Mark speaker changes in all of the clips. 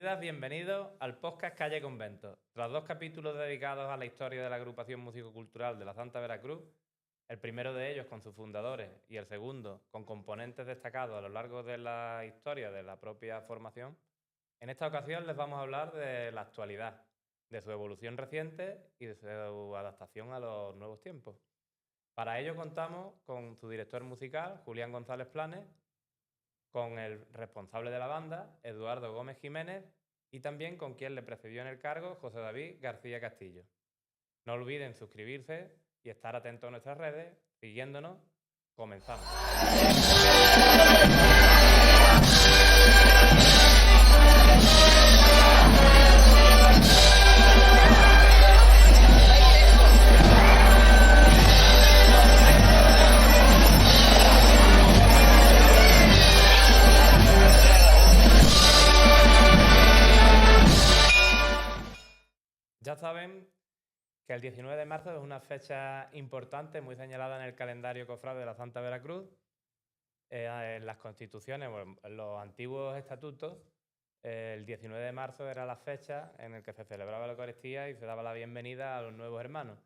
Speaker 1: Bienvenidos al podcast Calle Convento. Tras 2 capítulos dedicados a la historia de la agrupación músico-cultural de la Santa Veracruz, el primero de ellos con sus fundadores y el segundo con componentes destacados a lo largo de la historia de la propia formación, en esta ocasión les vamos a hablar de la actualidad, de su evolución reciente y de su adaptación a los nuevos tiempos. Para ello contamos con su director musical, Julián González Planes, con el responsable de la banda, Eduardo Gómez Jiménez, y también con quien le precedió en el cargo, José David García Castillo. No olviden suscribirse y estar atentos a nuestras redes, siguiéndonos. Comenzamos. Ya saben que el 19 de marzo es una fecha importante, muy señalada en el calendario cofrade de la Santa Veracruz. En las constituciones, bueno, en los antiguos estatutos, el 19 de marzo era la fecha en la que se celebraba la Eucaristía y se daba la bienvenida a los nuevos hermanos.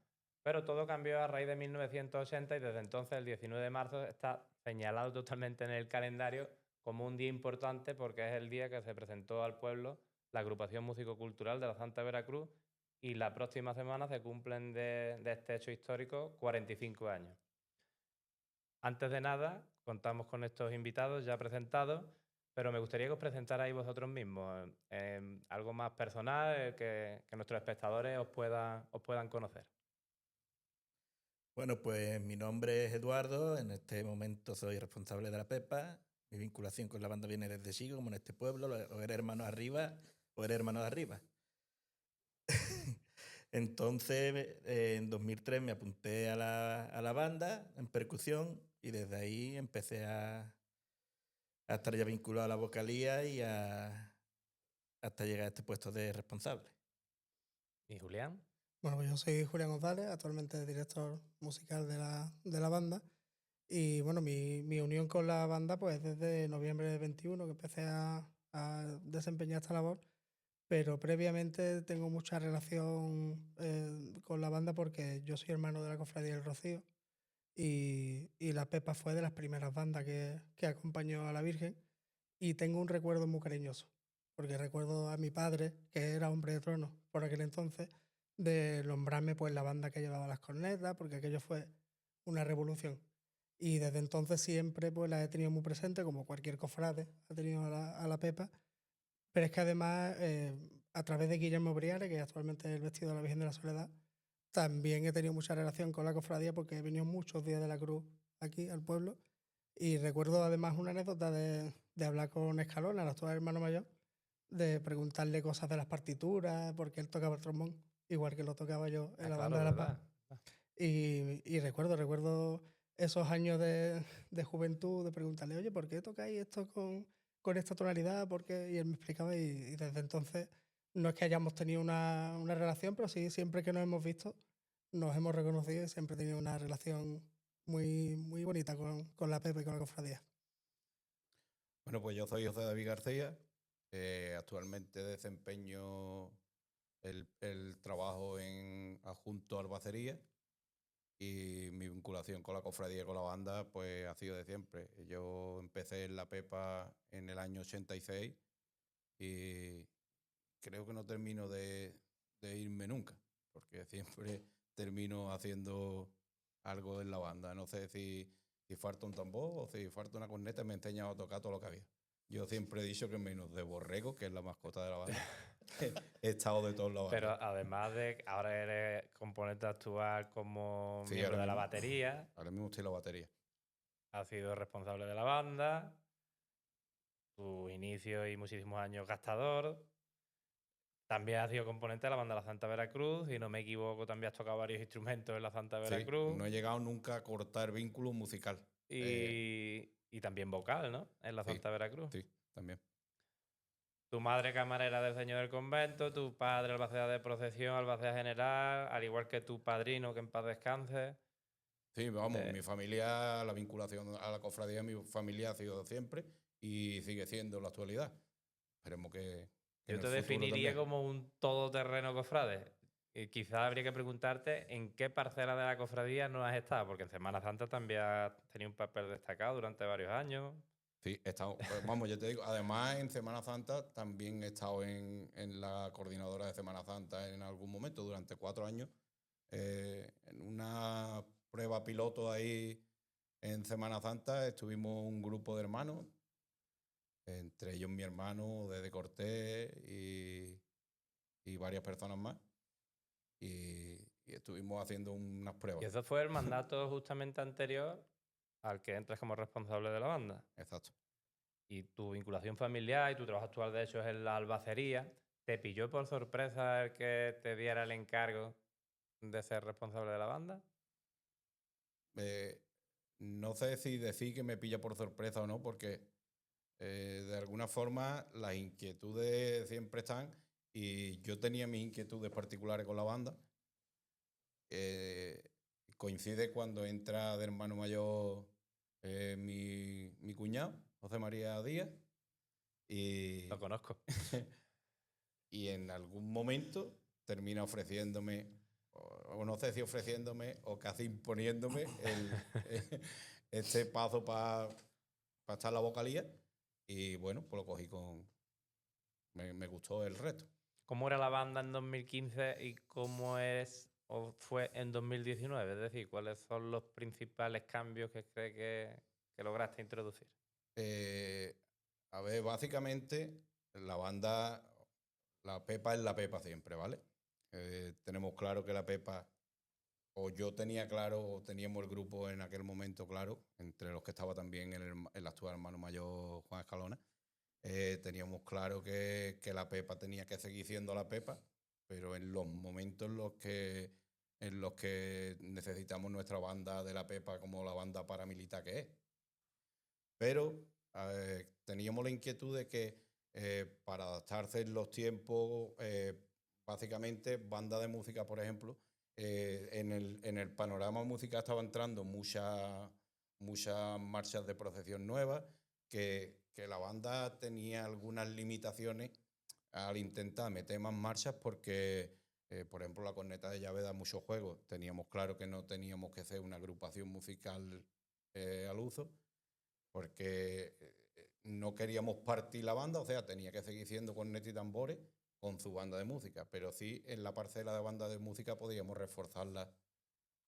Speaker 1: Pero todo cambió a raíz de 1980 y desde entonces el 19 de marzo está señalado totalmente en el calendario como un día importante porque es el día que se presentó al pueblo la agrupación músico-cultural de la Santa Veracruz y la próxima semana se cumplen de este hecho histórico 45 años. Antes de nada, contamos con estos invitados ya presentados, pero me gustaría que os presentarais vosotros mismos, algo más personal, que nuestros espectadores os puedan conocer.
Speaker 2: Bueno, pues mi nombre es Eduardo, en este momento soy responsable de la Pepa. Mi vinculación con la banda viene desde chico, como en este pueblo, o eres hermano arriba o eres hermano de arriba. Entonces, en 2003 me apunté a la banda en percusión y desde ahí empecé a estar ya vinculado a la vocalía y hasta llegar a este puesto de responsable.
Speaker 1: ¿Y Julián?
Speaker 3: Bueno, pues yo soy Julián González, actualmente director musical de la banda. Y bueno, mi unión con la banda, pues desde noviembre de 21 que empecé a desempeñar esta labor, pero previamente tengo mucha relación con la banda porque yo soy hermano de la Cofradía del Rocío y la Pepa fue de las primeras bandas que acompañó a la Virgen y tengo un recuerdo muy cariñoso, porque recuerdo a mi padre, que era hombre de trono por aquel entonces, de nombrarme pues la banda que llevaba las cornetas, porque aquello fue una revolución. Y desde entonces siempre pues la he tenido muy presente, como cualquier cofrade ha tenido a la Pepa. Pero es que además, a través de Guillermo Briare, que actualmente es el vestido de la Virgen de la Soledad, también he tenido mucha relación con la cofradía porque he venido muchos días de la Cruz aquí al pueblo. Y recuerdo además una anécdota de hablar con Escalona, el actual hermano mayor, de preguntarle cosas de las partituras, porque él tocaba el trombón, igual que lo tocaba yo en la banda de La Paz. Y recuerdo esos años de juventud, de preguntarle, oye, ¿por qué tocáis esto con esta tonalidad? ¿Por qué? Y él me explicaba y desde entonces no es que hayamos tenido una relación, pero sí, siempre que nos hemos visto, nos hemos reconocido y siempre he tenido una relación muy, muy bonita con la Pepa y con la cofradía.
Speaker 4: Bueno, pues yo soy José David García. Actualmente desempeño el trabajo en adjunto a albacería y mi vinculación con la cofradía y con la banda pues ha sido de siempre. Yo empecé en la Pepa en el año 86 y creo que no termino de irme nunca, porque siempre termino haciendo algo en la banda. No sé si falta un tambor o si falta una corneta, me he enseñado a tocar todo lo que había. Yo siempre he dicho que menos de Borrego, que es la mascota de la banda, he estado de todos los
Speaker 1: Pero
Speaker 4: bandas.
Speaker 1: además de que ahora eres componente actual como
Speaker 4: Sí,
Speaker 1: miembro de la
Speaker 4: mismo,
Speaker 1: batería,
Speaker 4: ahora mismo estoy en la batería.
Speaker 1: has sido responsable de la banda, tus inicios y muchísimos años gastador. También has sido componente de la banda de la Santa Veracruz, si no me equivoco, también has tocado varios instrumentos en la Santa
Speaker 4: Sí,
Speaker 1: Veracruz.
Speaker 4: no he llegado nunca a cortar vínculo musical.
Speaker 1: Y también vocal, ¿no? En la
Speaker 4: Sí,
Speaker 1: Santa Veracruz.
Speaker 4: sí, también.
Speaker 1: Tu madre camarera del Señor del Convento, tu padre albacea de procesión, albacea general, al igual que tu padrino, que en paz descanse.
Speaker 4: Sí, vamos, mi familia, la vinculación a la cofradía de mi familia ha sido siempre y sigue siendo en la actualidad. Esperemos que
Speaker 1: Yo
Speaker 4: en
Speaker 1: te
Speaker 4: el futuro
Speaker 1: definiría
Speaker 4: también.
Speaker 1: como un todoterreno cofrade. Y quizás habría que preguntarte en qué parcela de la cofradía no has estado, porque en Semana Santa también has tenido un papel destacado durante varios años.
Speaker 4: Sí, he estado, vamos, yo te digo, además en Semana Santa también he estado en la coordinadora de Semana Santa en algún momento, durante 4 años, en una prueba piloto ahí en Semana Santa estuvimos un grupo de hermanos, entre ellos mi hermano, Dede Cortés y varias personas más, y estuvimos haciendo unas pruebas.
Speaker 1: Y eso fue el mandato justamente anterior al que entras como responsable de la banda.
Speaker 4: Exacto.
Speaker 1: Y tu vinculación familiar y tu trabajo actual, de hecho, es en la albacería. ¿Te pilló por sorpresa el que te diera el encargo de ser responsable de la banda?
Speaker 4: Eh, no sé si decir que me pilla por sorpresa o no, porque de alguna forma las inquietudes siempre están y yo tenía mis inquietudes particulares con la banda. Coincide cuando entra de hermano mayor mi cuñado, José María Díaz, y,
Speaker 1: Lo conozco.
Speaker 4: y en algún momento termina ofreciéndome, o no sé si ofreciéndome, o casi imponiéndome este paso para estar en la vocalía. Y bueno, pues lo cogí con... Me gustó el reto.
Speaker 1: ¿Cómo era la banda en 2015 y cómo es o fue en 2019? Es decir, ¿cuáles son los principales cambios que cree que lograste introducir?
Speaker 4: A ver, básicamente la banda, la Pepa es la Pepa siempre, ¿vale? Tenemos claro que la Pepa, o yo tenía claro, o teníamos el grupo en aquel momento claro, entre los que estaba también el actual hermano mayor Juan Escalona, teníamos claro que la Pepa tenía que seguir siendo la Pepa, pero en los momentos en los que necesitamos nuestra banda de la Pepa como la banda paramilitar que es. Pero teníamos la inquietud de que para adaptarse en los tiempos, básicamente banda de música, por ejemplo, en el panorama musical estaba entrando muchas marchas de procesión nuevas, que la banda tenía algunas limitaciones al intentar meter más marchas porque, por ejemplo, la corneta de llave da muchos juegos. Teníamos claro que no teníamos que ser una agrupación musical al uso, porque no queríamos partir la banda, o sea, tenía que seguir siendo corneta y tambores con su banda de música, pero sí en la parcela de banda de música podíamos reforzarla,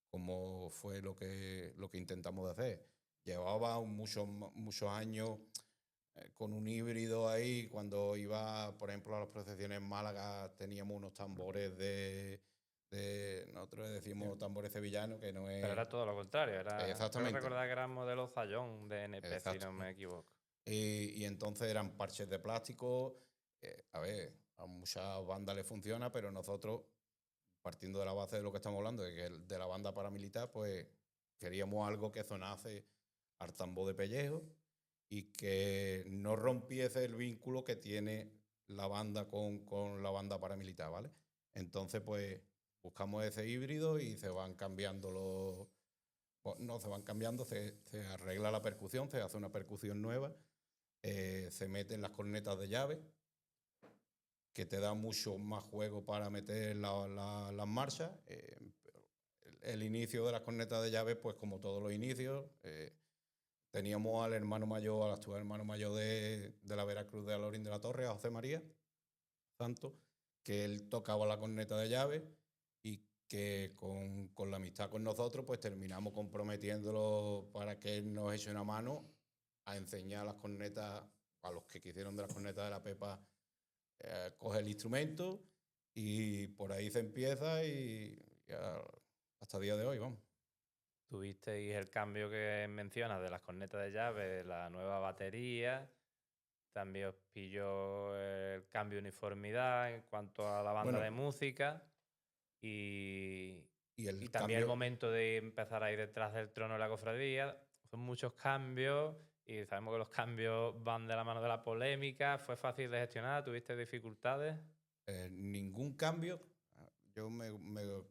Speaker 4: como fue lo que intentamos hacer. Llevaba muchos años con un híbrido ahí. Cuando iba, por ejemplo, a las procesiones en Málaga, teníamos unos tambores nosotros decimos tambores sevillanos, que no es...
Speaker 1: Pero era todo lo contrario. Creo
Speaker 4: Exactamente.
Speaker 1: recordar que eran modelos Zayón de NP, si
Speaker 4: Exacto.
Speaker 1: no me equivoco.
Speaker 4: Y entonces eran parches de plástico. A ver, a muchas bandas les funciona, pero nosotros, partiendo de la base de lo que estamos hablando, de la banda paramilitar, pues queríamos algo que sonase al tambor de pellejo y que no rompiese el vínculo que tiene la banda con la banda paramilitar, ¿vale? Entonces, pues buscamos ese híbrido y se van cambiando no se van cambiando, se arregla la percusión, se hace una percusión nueva, se meten las cornetas de llave, que te da mucho más juego para meter las marchas. El inicio de las cornetas de llave, pues como todos los inicios, teníamos al hermano mayor, al actual hermano mayor de la Veracruz de Alorín de la Torre, a José María Santos, que él tocaba la corneta de llave y que con la amistad con nosotros, pues terminamos comprometiéndolo para que él nos eche una mano a enseñar las cornetas, a los que quisieron de las cornetas de la Pepa, coge el instrumento y por ahí se empieza y hasta el día de hoy, vamos.
Speaker 1: Tuvisteis el cambio que mencionas de las cornetas de llave, la nueva batería. También os pilló el cambio de uniformidad en cuanto a la banda
Speaker 4: Bueno,
Speaker 1: de música. Y
Speaker 4: el
Speaker 1: también el
Speaker 4: cambio...
Speaker 1: momento de empezar ahí detrás del trono de la cofradía. Son muchos cambios y sabemos que los cambios van de la mano de la polémica. ¿Fue fácil de gestionar? ¿Tuviste dificultades?
Speaker 4: Ningún cambio. Yo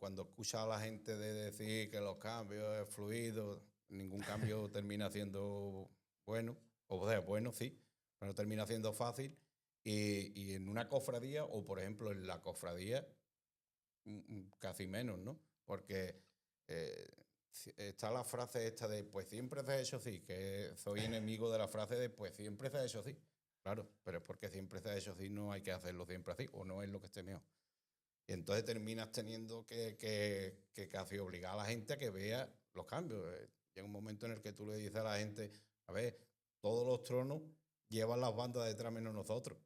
Speaker 4: cuando escucho a la gente de decir que los cambios es fluido, ningún cambio termina siendo bueno. O sea, bueno, sí, pero termina siendo fácil. Y en una cofradía, o por ejemplo en la cofradía, casi menos, ¿no? Porque está la frase esta de pues siempre se ha hecho así, que soy enemigo de la frase de pues siempre se ha hecho así. Claro, pero es porque siempre se ha hecho así, no hay que hacerlo siempre así, o no es lo que esté mejor. Y entonces terminas teniendo que casi obligar a la gente a que vea los cambios. Llega un momento en el que tú le dices a la gente, a ver, todos los tronos llevan las bandas detrás menos nosotros.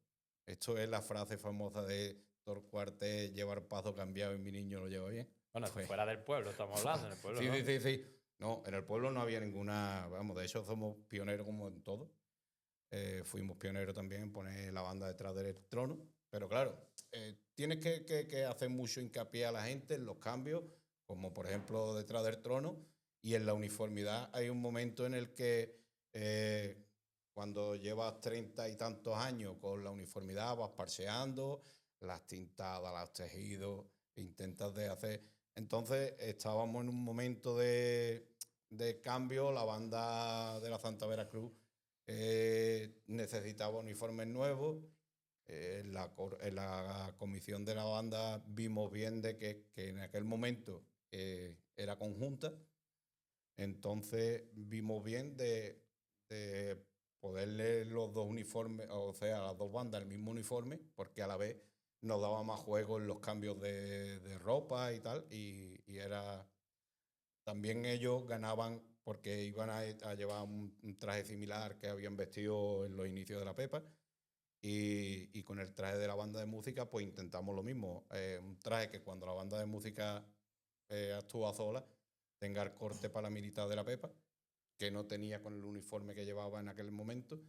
Speaker 4: Esto es la frase famosa de Torcuarte, llevar paso cambiado y mi niño lo lleva bien.
Speaker 1: Bueno,
Speaker 4: Pues,
Speaker 1: fuera del pueblo estamos hablando, en el pueblo
Speaker 4: sí,
Speaker 1: no.
Speaker 4: sí. No, en el pueblo no había ninguna, vamos, de hecho somos pioneros como en todo. Fuimos pioneros también en poner la banda detrás del trono. Pero claro, tienes que hacer mucho hincapié a la gente en los cambios, como por ejemplo detrás del trono, y en la uniformidad hay un momento en el que cuando llevas 30 y tantos años con la uniformidad vas parcheando, las tintadas, los tejidos, intentas de hacer... Entonces estábamos en un momento de cambio, la banda de la Santa Veracruz necesitaba uniformes nuevos. En la comisión de la banda vimos bien de que en aquel momento era conjunta, entonces vimos bien de poderle los dos uniformes, o sea, las dos bandas el mismo uniforme, porque a la vez nos daba más juego en los cambios de ropa y tal, y era... También ellos ganaban porque iban a llevar un traje similar que habían vestido en los inicios de la Pepa. Y con el traje de la banda de música, pues intentamos lo mismo. Un traje que cuando la banda de música actúa sola, tenga el corte para la militar de la Pepa, que no tenía con el uniforme que llevaba en aquel momento.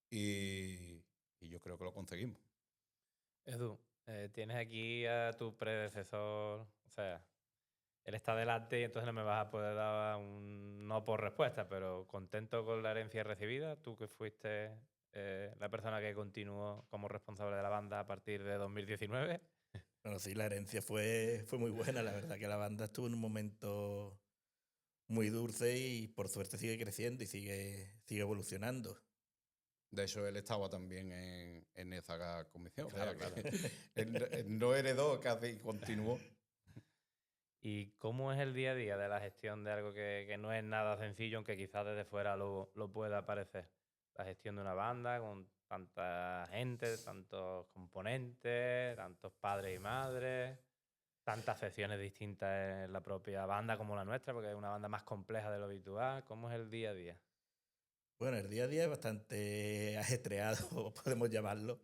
Speaker 4: Y yo creo que lo conseguimos.
Speaker 1: Edu, tienes aquí a tu predecesor, o sea, él está delante y entonces no me vas a poder dar un no por respuesta, pero contento con la herencia recibida, tú que fuiste la persona que continuó como responsable de la banda a partir de 2019.
Speaker 2: Bueno, sí, la herencia fue muy buena. La verdad que la banda estuvo en un momento muy dulce y por suerte sigue creciendo y sigue evolucionando.
Speaker 4: De hecho, él estaba también en esa comisión.
Speaker 1: Claro,
Speaker 4: O sea,
Speaker 1: claro.
Speaker 4: que él no heredó, casi continuó.
Speaker 1: ¿Y cómo es el día a día de la gestión de algo que no es nada sencillo, aunque quizás desde fuera lo pueda parecer? La gestión de una banda con tanta gente, tantos componentes, tantos padres y madres, tantas secciones distintas en la propia banda como la nuestra, porque es una banda más compleja de lo habitual. ¿Cómo es el día a día?
Speaker 2: Bueno, el día a día es bastante ajetreado, podemos llamarlo,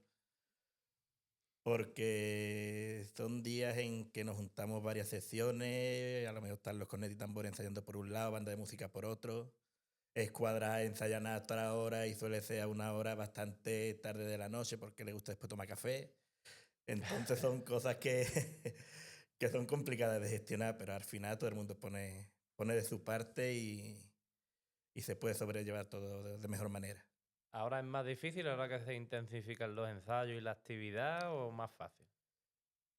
Speaker 2: porque son días en que nos juntamos varias sesiones, a lo mejor están los cornetas y tambores ensayando por un lado, banda de música por otro, escuadras ensayan hasta la hora y suele ser a una hora bastante tarde de la noche porque le gusta después tomar café. Entonces son cosas que, que son complicadas de gestionar, pero al final todo el mundo pone de su parte y se puede sobrellevar todo de mejor manera.
Speaker 1: ¿Ahora es más difícil, ahora que se intensifican los ensayos y la actividad, o más fácil?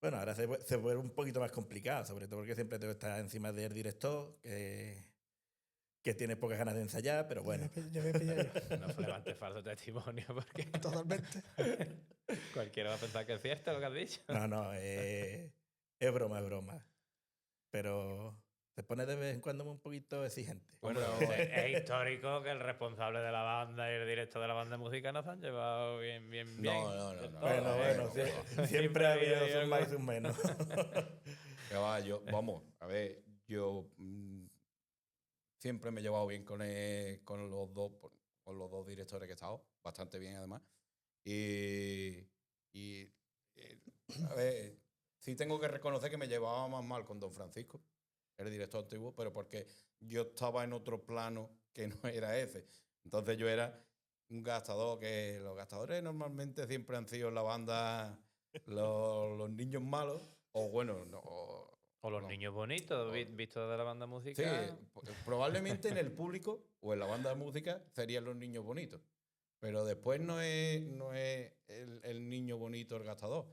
Speaker 2: Bueno, ahora se vuelve un poquito más complicado, sobre todo porque siempre tengo que estar encima del director, que tiene pocas ganas de ensayar, pero bueno.
Speaker 3: Ya me pillé yo.
Speaker 1: No levantes falso testimonio porque
Speaker 3: Totalmente.
Speaker 1: cualquiera va a pensar que es cierto lo que has dicho.
Speaker 2: No, es broma, es broma. Pero se pone de vez en cuando un poquito exigente.
Speaker 1: Bueno, es histórico que el responsable de la banda y el director de la banda de música no se han llevado bien.
Speaker 4: No.
Speaker 2: Bueno, siempre ha habido sus más y sus menos.
Speaker 4: Que va, vamos, a ver, yo siempre me he llevado bien con los dos directores que he estado, bastante bien además. A ver, sí tengo que reconocer que me llevaba más mal con don Francisco, el director antiguo, pero porque yo estaba en otro plano que no era ese. Entonces yo era un gastador, que los gastadores normalmente siempre han sido en la banda los niños malos, o bueno,
Speaker 1: o los niños bonitos, vistos de la banda musical.
Speaker 4: Sí, probablemente en el público o en la banda de música serían los niños bonitos. Pero después no es el niño bonito el gastador.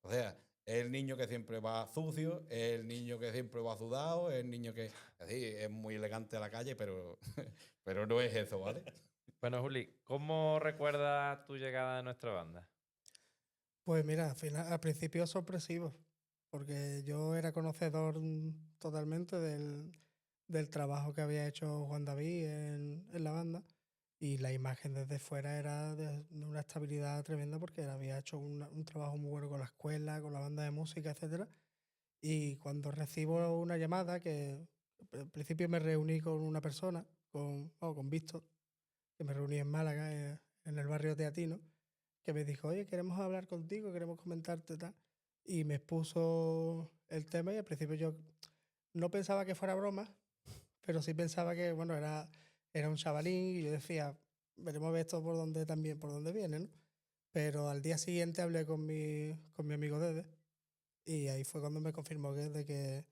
Speaker 4: O sea, es el niño que siempre va sucio, es el niño que siempre va sudado, es el niño que sí, es muy elegante a la calle, pero, pero no es eso, ¿vale?
Speaker 1: Bueno, Juli, ¿cómo recuerdas tu llegada a nuestra banda?
Speaker 3: Pues mira, al principio sorpresivo, porque yo era conocedor totalmente del trabajo que había hecho Juan David en la banda y la imagen desde fuera era de una estabilidad tremenda porque él había hecho un trabajo muy bueno con la escuela, con la banda de música, etcétera. Y cuando recibo una llamada, que al principio me reuní con una persona, con Víctor, que me reuní en Málaga, en el barrio teatino, que me dijo, oye, queremos hablar contigo, queremos comentarte tal. Y me expuso el tema y al principio yo no pensaba que fuera broma, pero sí pensaba que, bueno, era un chavalín y yo decía, veremos a ver esto por dónde también, por dónde viene, ¿no? Pero al día siguiente hablé con mi amigo Dede y ahí fue cuando me confirmó de que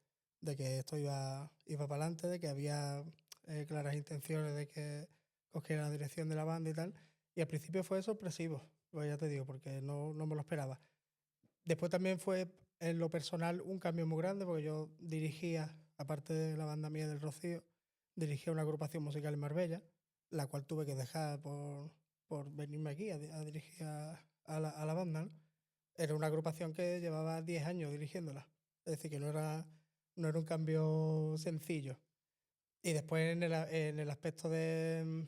Speaker 3: esto iba para adelante, de que había claras intenciones de que cogiera la dirección de la banda y tal. Y al principio fue sorpresivo, pues ya te digo, porque no me lo esperaba. Después también fue en lo personal un cambio muy grande, porque yo dirigía, aparte de la banda mía del Rocío, dirigía una agrupación musical en Marbella, la cual tuve que dejar por venirme aquí a dirigir a la banda, ¿no? Era una agrupación que llevaba 10 años dirigiéndola. Es decir, que no era un cambio sencillo. Y después en el aspecto de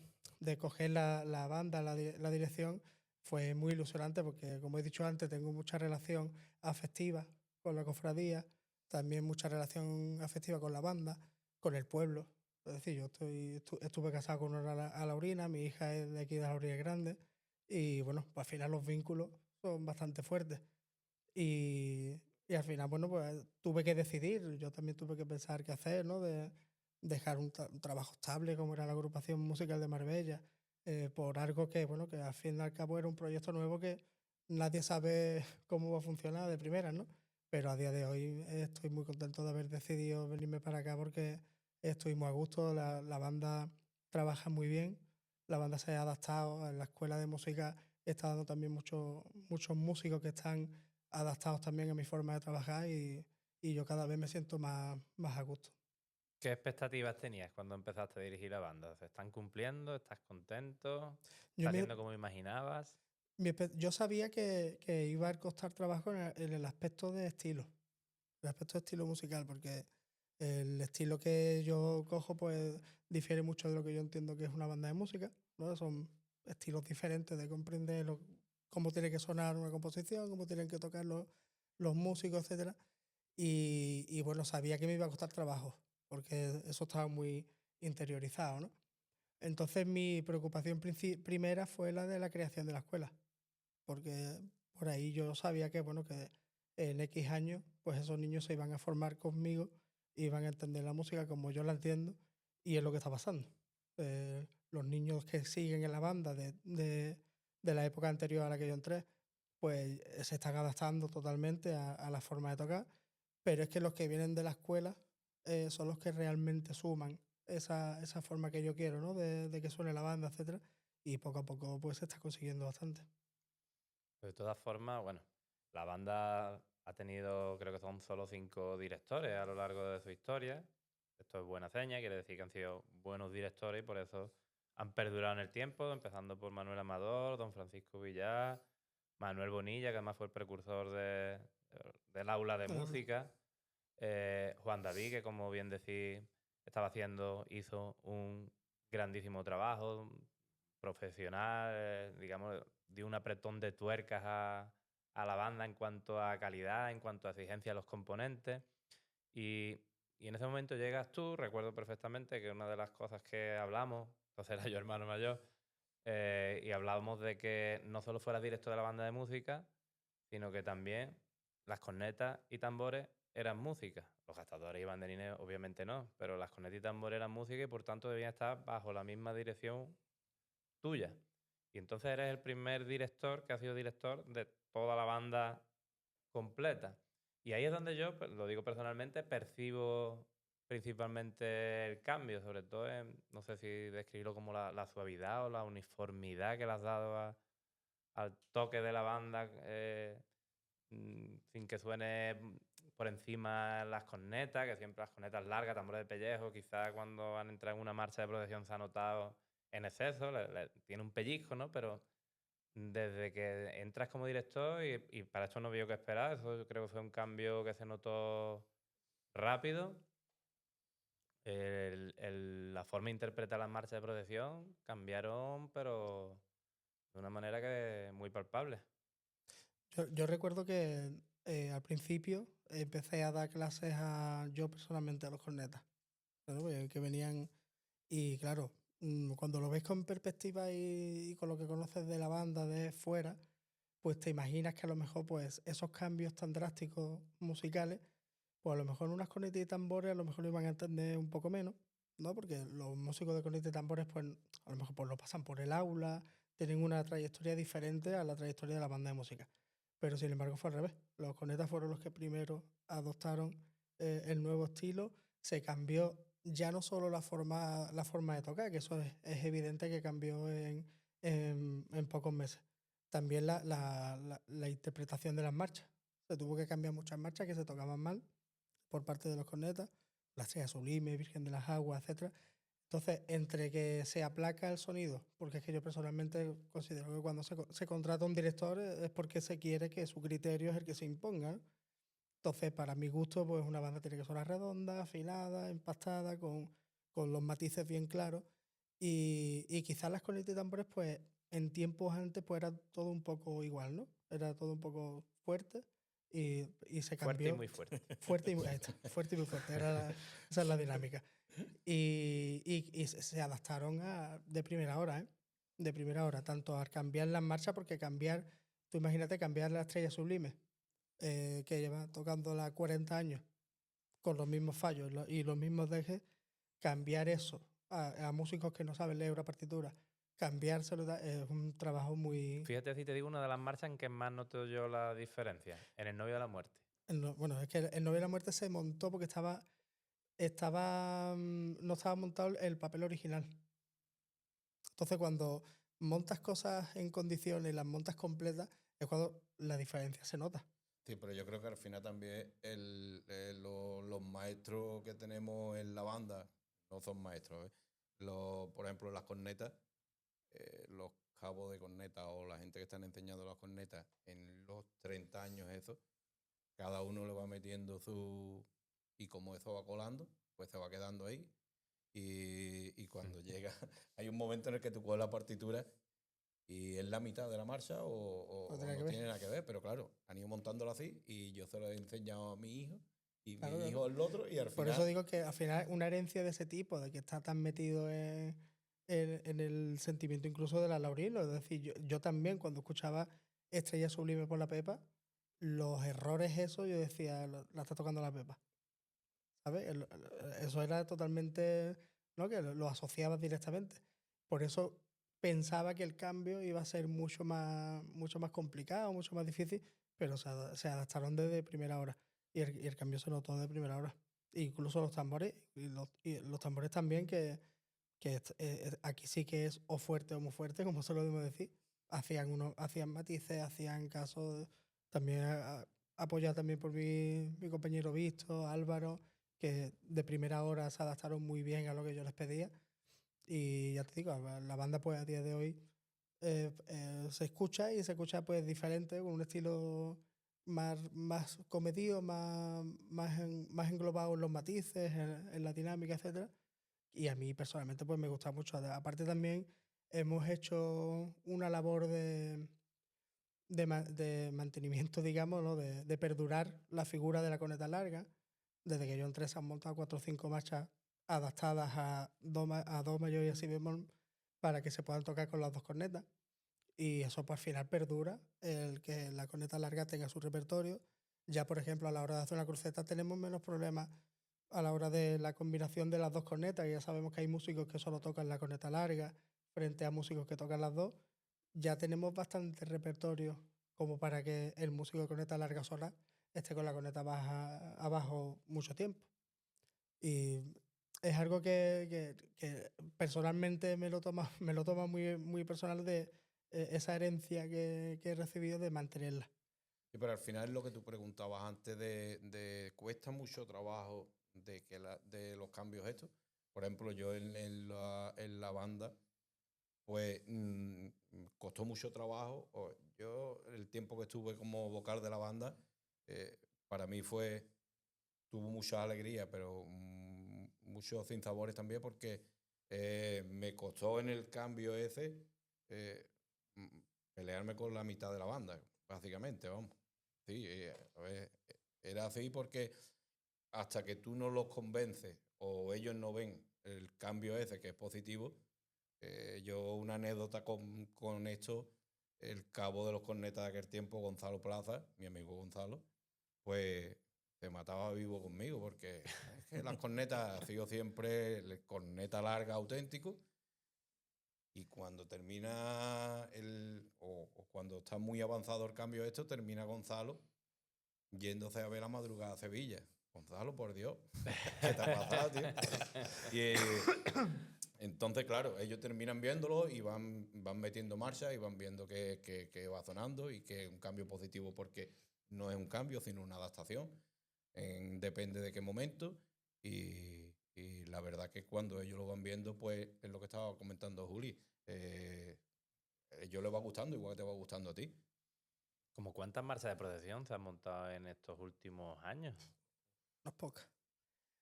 Speaker 3: coger la banda, la dirección, fue muy ilusionante porque, como he dicho antes, tengo mucha relación afectiva con la cofradía, también mucha relación afectiva con la banda, con el pueblo. Es decir, yo estuve casado con una alaurina, mi hija es de aquí de la Orilla Grande, y bueno, pues al final los vínculos son bastante fuertes. Y al final, bueno, pues tuve que decidir, yo también tuve que pensar qué hacer, ¿no? De dejar un trabajo estable como era la agrupación musical de Marbella, por algo que, bueno, que al fin y al cabo era un proyecto nuevo que nadie sabe cómo va a funcionar de primera, ¿no? Pero a día de hoy estoy muy contento de haber decidido venirme para acá porque estoy muy a gusto, la banda trabaja muy bien, la banda se ha adaptado, en la escuela de música está dando también muchos músicos que están adaptados también a mi forma de trabajar y yo cada vez me siento más a gusto.
Speaker 1: ¿Qué expectativas tenías cuando empezaste a dirigir la banda? ¿Se están cumpliendo? ¿Estás contento?
Speaker 3: Yo,
Speaker 1: ¿Estás
Speaker 3: mi-
Speaker 1: yendo como imaginabas?
Speaker 3: yo sabía que iba a costar trabajo en el aspecto de estilo, el aspecto de estilo musical, porque el estilo que yo cojo pues difiere mucho de lo que yo entiendo que es una banda de música, ¿no? Son estilos diferentes de comprender cómo tiene que sonar una composición, cómo tienen que tocar los músicos, etcétera. Y bueno, sabía que me iba a costar trabajo, porque eso estaba muy interiorizado, ¿no? Entonces mi preocupación primera fue la de la creación de la escuela, porque por ahí yo sabía que, bueno, que en X años, pues esos niños se iban a formar conmigo, iban a entender la música como yo la entiendo, y es lo que está pasando. Los niños que siguen en la banda de la época anterior a la que yo entré, pues se están adaptando totalmente a la forma de tocar, pero es que los que vienen de la escuela son los que realmente suman esa forma que yo quiero, ¿no? De que suene la banda, etcétera, y poco a poco pues se está consiguiendo bastante.
Speaker 1: De todas formas, bueno, la banda ha tenido, creo que son solo 5 directores a lo largo de su historia. Esto es buena seña, quiere decir que han sido buenos directores y por eso han perdurado en el tiempo, empezando por Manuel Amador, don Francisco Villar, Manuel Bonilla, que además fue el precursor del aula de
Speaker 3: Claro.
Speaker 1: música, Juan David, que como bien decís, hizo un grandísimo trabajo profesional, digamos, dio un apretón de tuercas a la banda en cuanto a calidad, en cuanto a exigencia de los componentes. Y, y en ese momento llegas tú, recuerdo perfectamente que una de las cosas que hablamos, entonces era yo hermano mayor, y hablábamos de que no solo fueras director de la banda de música, sino que también las cornetas y tambores eran música. Los gastadores y banderines obviamente no, pero las cornetas y tambores eran música y por tanto debían estar bajo la misma dirección tuya. Y entonces eres el primer director que ha sido director de toda la banda completa. Y ahí es donde yo, pues, lo digo personalmente, percibo principalmente el cambio, sobre todo en, no sé si describirlo como la suavidad o la uniformidad que le has dado al toque de la banda, sin que suene por encima las cornetas, que siempre las cornetas largas, tambores de pellejo, quizás cuando han entrado en una marcha de procesión se ha notado en exceso, tiene un pellizco, ¿no? Pero desde que entras como director y para esto no veo que esperar. Eso yo creo que fue un cambio que se notó rápido. La forma de interpretar las marchas de procesión cambiaron, pero de una manera que muy palpable.
Speaker 3: Yo recuerdo que al principio empecé a dar clases yo personalmente a los cornetas, ¿no? Que venían y claro, cuando lo ves con perspectiva y con lo que conoces de la banda de fuera, pues te imaginas que a lo mejor pues esos cambios tan drásticos musicales, pues a lo mejor unas cornetas y tambores a lo mejor lo iban a entender un poco menos, ¿no? Porque los músicos de cornetas y tambores pues a lo mejor pues lo pasan por el aula, tienen una trayectoria diferente a la trayectoria de la banda de música. Pero sin embargo fue al revés. Los cornetas fueron los que primero adoptaron el nuevo estilo. Se cambió ya no solo la forma de tocar, que eso es evidente que cambió en pocos meses. También la interpretación de las marchas. Se tuvo que cambiar muchas marchas que se tocaban mal por parte de los cornetas. La Estrella Sublime, Virgen de las Aguas, etc. Entonces, entre que se aplaca el sonido, porque es que yo personalmente considero que cuando se contrata un director es porque se quiere que su criterio es el que se imponga, ¿no? Entonces, para mi gusto, pues una banda tiene que sonar redonda, afilada, empastada, con los matices bien claros. Y quizás las cornetas y tambores, pues en tiempos antes, pues era todo un poco igual, ¿no? Era todo un poco fuerte y se
Speaker 1: Fuerte y
Speaker 3: cambió.
Speaker 1: muy fuerte.
Speaker 3: Fuerte y, ahí está, fuerte y muy fuerte, esa es la dinámica. Y se adaptaron de primera hora, ¿eh? De primera hora, tanto al cambiar las marchas, porque cambiar, tú imagínate cambiar la Estrella Sublime, que lleva tocándola 40 años con los mismos fallos y los mismos dejes, cambiar eso a músicos que no saben leer una partitura, cambiárselo es un trabajo muy...
Speaker 1: Fíjate si te digo una de las marchas en que más noto yo la diferencia, en El novio de la muerte.
Speaker 3: Bueno, es que el Novio de la Muerte se montó porque no estaba montado el papel original. Entonces, cuando montas cosas en condiciones y las montas completas, es cuando la diferencia se nota.
Speaker 4: Sí, pero yo creo que al final también los maestros que tenemos en la banda no son maestros, ¿eh? Por ejemplo, las cornetas, los cabos de corneta o la gente que están enseñando las cornetas en los 30 años eso, cada uno le va metiendo su... Y como eso va colando, pues se va quedando ahí. Y cuando llega, hay un momento en el que tú coges la partitura y es la mitad de la marcha o
Speaker 3: tiene que
Speaker 4: no
Speaker 3: ver.
Speaker 4: tiene nada que ver, pero claro, han ido montándolo así y yo se lo he enseñado a mi hijo y
Speaker 3: Claro,
Speaker 4: mi
Speaker 3: claro.
Speaker 4: hijo al otro y al
Speaker 3: Por
Speaker 4: final...
Speaker 3: eso digo que al final una herencia de ese tipo, de que está tan metido en el sentimiento incluso de la Laurino. Es decir, yo también cuando escuchaba Estrella Sublime por la Pepa, los errores esos yo decía, la está tocando la Pepa. ¿Sabes? Eso era totalmente, ¿no? Que lo asociabas directamente. Por eso pensaba que el cambio iba a ser mucho más complicado, mucho más difícil, pero se adaptaron desde primera hora. Y el cambio se notó de primera hora. Incluso los tambores, y los tambores también, aquí sí que es o fuerte o muy fuerte, como se lo debemos decir. Hacían matices, hacían caso, también apoyado también por mi compañero Visto, Álvaro, que de primera hora se adaptaron muy bien a lo que yo les pedía. Y ya te digo, la banda pues a día de hoy se escucha y se escucha pues diferente, con un estilo más comedido, más englobado en los matices, en la dinámica, etcétera. Y a mí personalmente pues me gusta mucho. Aparte también hemos hecho una labor de mantenimiento, digamos, ¿no? De perdurar la figura de la corneta larga. Desde que yo entré se han montado 4 o 5 marchas adaptadas a do mayor y a si bemol para que se puedan tocar con las dos cornetas. Y eso pues al final perdura el que la corneta larga tenga su repertorio. Ya, por ejemplo, a la hora de hacer una cruceta tenemos menos problemas a la hora de la combinación de las dos cornetas. Ya sabemos que hay músicos que solo tocan la corneta larga frente a músicos que tocan las dos. Ya tenemos bastante repertorio como para que el músico de corneta larga sola esté con la corneta baja abajo mucho tiempo. Y es algo que personalmente me lo toma muy, muy personal de esa herencia que he recibido de mantenerla.
Speaker 4: Sí, pero al final es lo que tú preguntabas antes de cuesta mucho trabajo de los cambios estos. Por ejemplo, yo en la banda pues costó mucho trabajo. Yo, el tiempo que estuve como vocal de la banda, para mí tuvo mucha alegría, pero muchos sinsabores también, porque me costó en el cambio ese pelearme con la mitad de la banda, básicamente, vamos. Sí, a ver, era así porque hasta que tú no los convences o ellos no ven el cambio ese que es positivo, yo una anécdota con esto, el cabo de los cornetas de aquel tiempo, Gonzalo Plaza, mi amigo Gonzalo, pues se mataba vivo conmigo porque es que las cornetas ha sido siempre el corneta larga auténtico, y cuando termina o cuando está muy avanzado el cambio esto, termina Gonzalo yéndose a ver la madrugada a Sevilla. Gonzalo, por Dios, ¿qué te ha pasado, tío? Y entonces, claro, ellos terminan viéndolo y van metiendo marcha y van viendo que va sonando y que es un cambio positivo, porque no es un cambio, sino una adaptación. Depende de qué momento. Y la verdad que cuando ellos lo van viendo, pues es lo que estaba comentando Juli. Ellos les va gustando igual que te va gustando a ti.
Speaker 1: ¿Cómo cuántas marchas de procesión se han montado en estos últimos años?
Speaker 3: No es poca.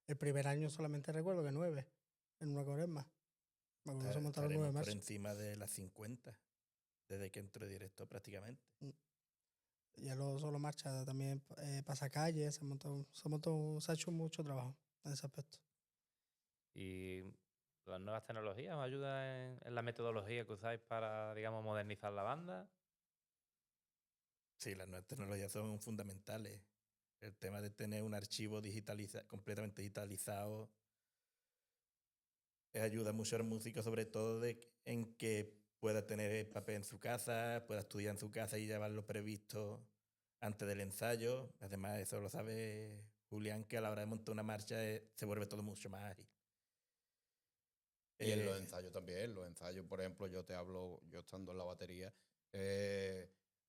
Speaker 3: El primer año solamente recuerdo que 9, en una Cuaresma. Me acuerdo que se montaron 9
Speaker 2: Estaremos por
Speaker 3: marchas.
Speaker 2: encima de las 50, desde que entró directo prácticamente.
Speaker 3: Ya luego solo marcha también, pasacalles, se ha hecho mucho trabajo en ese aspecto.
Speaker 1: ¿Y las nuevas tecnologías os ayudan en la metodología que usáis para, digamos, modernizar la banda?
Speaker 2: Sí, las nuevas tecnologías son fundamentales. El tema de tener un archivo completamente digitalizado ayuda mucho al músico, sobre todo en que pueda tener el papel en su casa, pueda estudiar en su casa y llevarlo previsto antes del ensayo. Además, eso lo sabe Julián, que a la hora de montar una marcha se vuelve todo mucho más ágil.
Speaker 4: Y en los ensayos también. Los ensayos, por ejemplo, yo estando en la batería,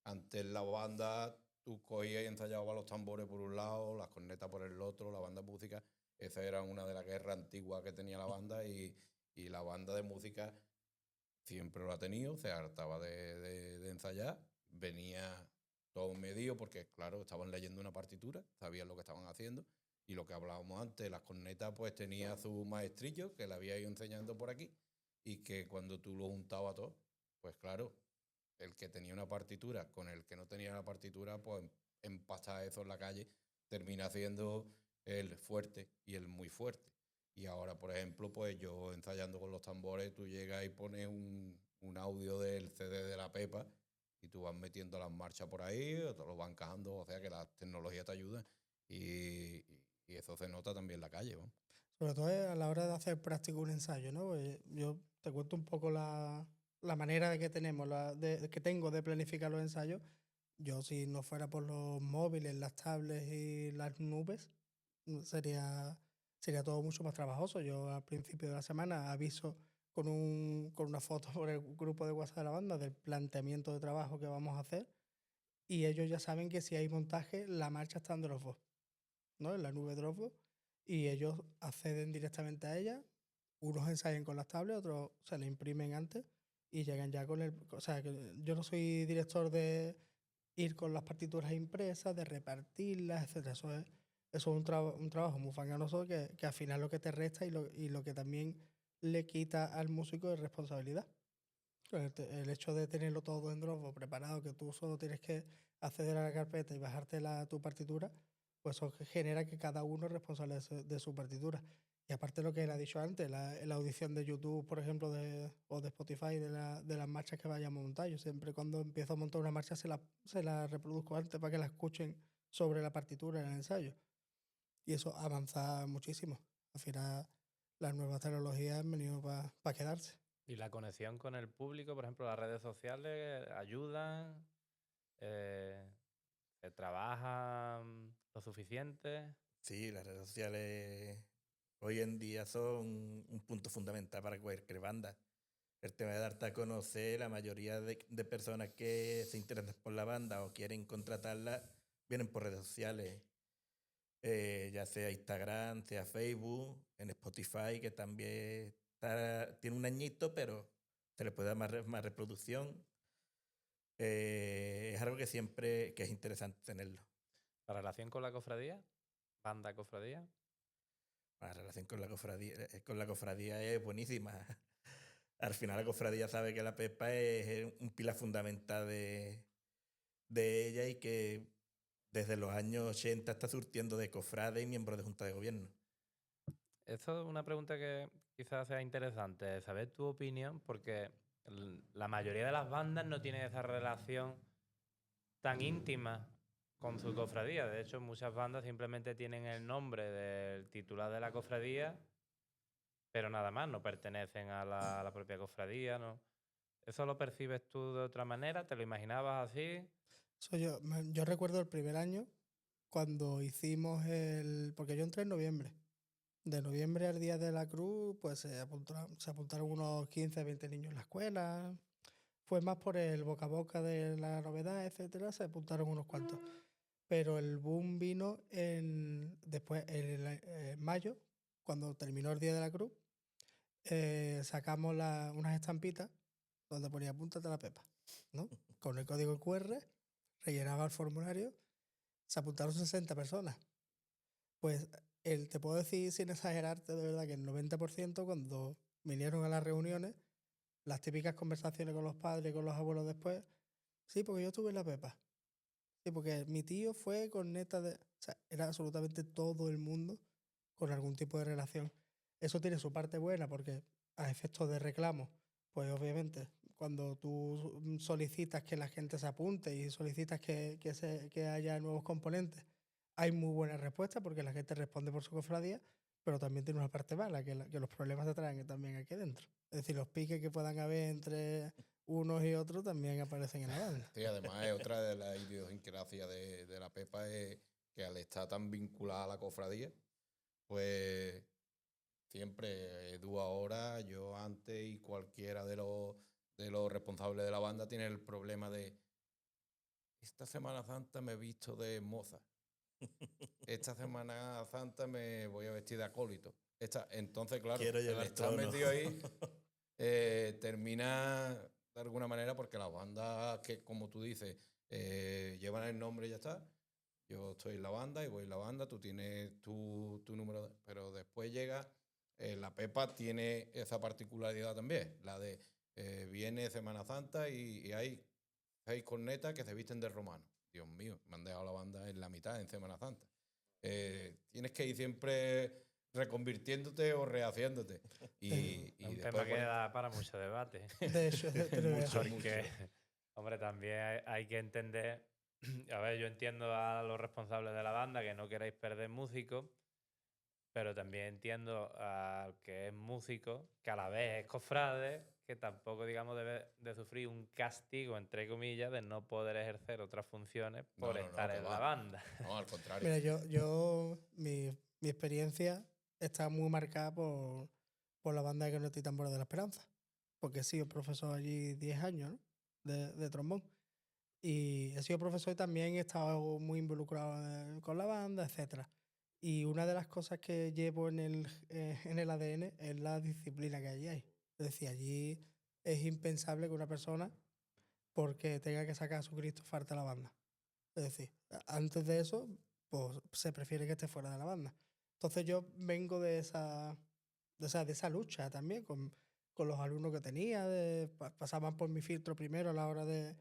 Speaker 4: antes en la banda tú cogías y ensayabas los tambores por un lado, las cornetas por el otro, la banda de música. Esa era una de las guerras antiguas que tenía la banda, y la banda de música siempre lo ha tenido, se hartaba de ensayar, venía todo medio porque, claro, estaban leyendo una partitura, sabían lo que estaban haciendo. Y lo que hablábamos antes, las cornetas pues tenía su maestrillo que le había ido enseñando por aquí, y que cuando tú lo juntabas todo, pues claro, el que tenía una partitura con el que no tenía la partitura, pues empastar eso en la calle termina siendo el fuerte y el muy fuerte. Y ahora, por ejemplo, pues yo ensayando con los tambores, tú llegas y pones un audio del CD de la Pepa y tú vas metiendo las marchas por ahí, o te lo van encajando, o sea que la tecnología te ayuda, y eso se nota también en la calle, ¿no?
Speaker 3: Sobre todo a la hora de hacer práctico un ensayo, ¿no? Pues yo te cuento un poco la manera de que tenemos, que tengo de planificar los ensayos. Yo, si no fuera por los móviles, las tablets y las nubes, sería todo mucho más trabajoso. Yo al principio de la semana aviso con una foto por el grupo de WhatsApp de la banda del planteamiento de trabajo que vamos a hacer, y ellos ya saben que si hay montaje, la marcha está en Dropbox, ¿no? En la nube Dropbox, y ellos acceden directamente a ella. Unos ensayan con las tablets, otros se la imprimen antes y llegan ya con el... O sea, que yo no soy director de ir con las partituras impresas, de repartirlas, etcétera. Eso es un trabajo muy fanganoso que al final lo que te resta y lo que también le quita al músico es responsabilidad. El hecho de tenerlo todo en Dropbox preparado, que tú solo tienes que acceder a la carpeta y bajarte tu partitura, pues eso genera que cada uno es responsable de su partitura. Y aparte lo que él ha dicho antes, la audición de YouTube, por ejemplo, o de Spotify, de las marchas que vayamos a montar. Yo siempre cuando empiezo a montar una marcha se la reproduzco antes para que la escuchen sobre la partitura en el ensayo. Y eso avanza muchísimo. Al final las nuevas tecnologías han venido para quedarse.
Speaker 1: ¿Y la conexión con el público, por ejemplo, las redes sociales, ayudan? ¿Se trabaja lo suficiente?
Speaker 2: Sí, las redes sociales hoy en día son un punto fundamental para cualquier banda. El tema de darte a conocer, la mayoría de personas que se interesan por la banda o quieren contratarla, vienen por redes sociales, ya sea Instagram, sea Facebook, en Spotify, que también tiene un añito, pero se le puede dar más reproducción. Es algo que siempre que es interesante tenerlo.
Speaker 1: La relación con la cofradía, banda cofradía.
Speaker 2: La relación con la cofradía es buenísima. Al final la cofradía sabe que la Pepa es un pilar fundamental de ella y que desde los años 80 está surtiendo de cofrades y miembros de junta de gobierno.
Speaker 1: Esto es una pregunta que quizás sea interesante, saber tu opinión, porque la mayoría de las bandas no tienen esa relación tan íntima con su cofradía. De hecho, muchas bandas simplemente tienen el nombre del titular de la cofradía, pero nada más, no pertenecen a la propia cofradía, ¿no? ¿Eso lo percibes tú de otra manera? ¿Te lo imaginabas así?
Speaker 3: Yo recuerdo el primer año cuando hicimos porque yo entré en noviembre. De noviembre al Día de la Cruz, pues se apuntaron unos 15, 20 niños en la escuela. Fue más por el boca a boca de la novedad, etcétera, se apuntaron unos cuantos. Pero el boom vino después, en mayo, cuando terminó el Día de la Cruz, sacamos unas estampitas donde ponía apúntate a la Pepa, ¿no? Con el código QR, rellenaba el formulario, se apuntaron 60 personas. Pues te puedo decir, sin exagerarte, de verdad, que el 90% cuando vinieron a las reuniones, las típicas conversaciones con los padres y con los abuelos después, sí, porque yo estuve en la Pepa. Sí, porque mi tío fue corneta de... O sea, era absolutamente todo el mundo con algún tipo de relación. Eso tiene su parte buena porque a efectos de reclamo, pues obviamente cuando tú solicitas que la gente se apunte y solicitas que haya nuevos componentes, hay muy buena respuesta porque la gente responde por su cofradía, pero también tiene una parte mala, que los problemas se traen también aquí dentro. Es decir, los piques que puedan haber entre unos y otros también aparecen en la banda.
Speaker 4: Sí, además es otra de las idiosincrasias de la Pepa, es que al estar tan vinculada a la cofradía, pues siempre, Edu ahora, yo antes y cualquiera de los responsables de la banda tiene el problema de esta Semana Santa me he visto de moza. Esta Semana Santa me voy a vestir de acólito. Entonces, claro,
Speaker 2: Quiero llevar
Speaker 4: estar
Speaker 2: trono.
Speaker 4: metido ahí termina de alguna manera porque las bandas que, como tú dices, llevan el nombre y ya está. Yo estoy en la banda y voy en la banda, tú tienes tu número, pero después llega, la Pepa tiene esa particularidad también, la de viene Semana Santa y hay 6 cornetas que se visten de romano. Dios mío, me han dejado la banda en la mitad en Semana Santa. Tienes que ir siempre reconvirtiénte o rehaciéndote. Y
Speaker 1: Es un
Speaker 4: después
Speaker 1: tema que da para mucho debate.
Speaker 3: De hecho,
Speaker 1: Porque, hombre, también hay que entender... A ver, yo entiendo a los responsables de la banda que no queráis perder músicos, pero también entiendo al que es músico, que a la vez es cofrade, que tampoco, digamos, debe de sufrir un castigo, entre comillas, de no poder ejercer otras funciones por estar en la banda.
Speaker 4: No, al contrario.
Speaker 3: Mira, mi experiencia está muy marcada por la banda de Corneta y Tambores de la Esperanza, porque he sido profesor allí 10 años, ¿no? de trombón. Y he sido profesor y también he estado muy involucrado con la banda, etc. Y una de las cosas que llevo en el ADN es la disciplina que allí hay. Es decir, allí es impensable que una persona, porque tenga que sacar a su Cristo, falte a la banda. Es decir, antes de eso, pues se prefiere que esté fuera de la banda. Entonces yo vengo de esa lucha también con los alumnos que tenía, pasaban por mi filtro primero a la hora de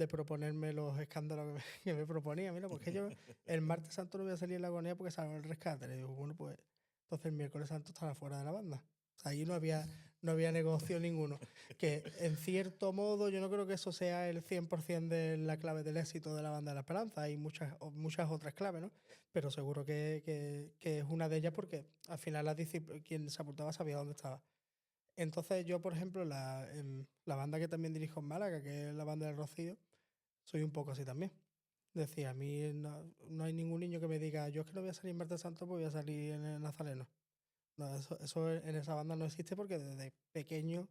Speaker 3: proponerme los escándalos que me proponía. Mira, porque yo el martes santo no voy a salir en la agonía porque salgo el rescate. Le digo, bueno, pues entonces el miércoles santo estará fuera de la banda. O sea, allí no había negocio ninguno. Que en cierto modo yo no creo que eso sea el 100% de la clave del éxito de la banda de la Esperanza. Hay muchas otras claves, ¿no? Pero seguro que es una de ellas porque al final quien se apuntaba sabía dónde estaba. Entonces yo, por ejemplo, en la banda que también dirijo en Málaga, que es la banda del Rocío, soy un poco así también. Decía, a mí no hay ningún niño que me diga, yo es que no voy a salir en Martes Santo, pues voy a salir en el Nazareno. No, eso en esa banda no existe porque desde pequeño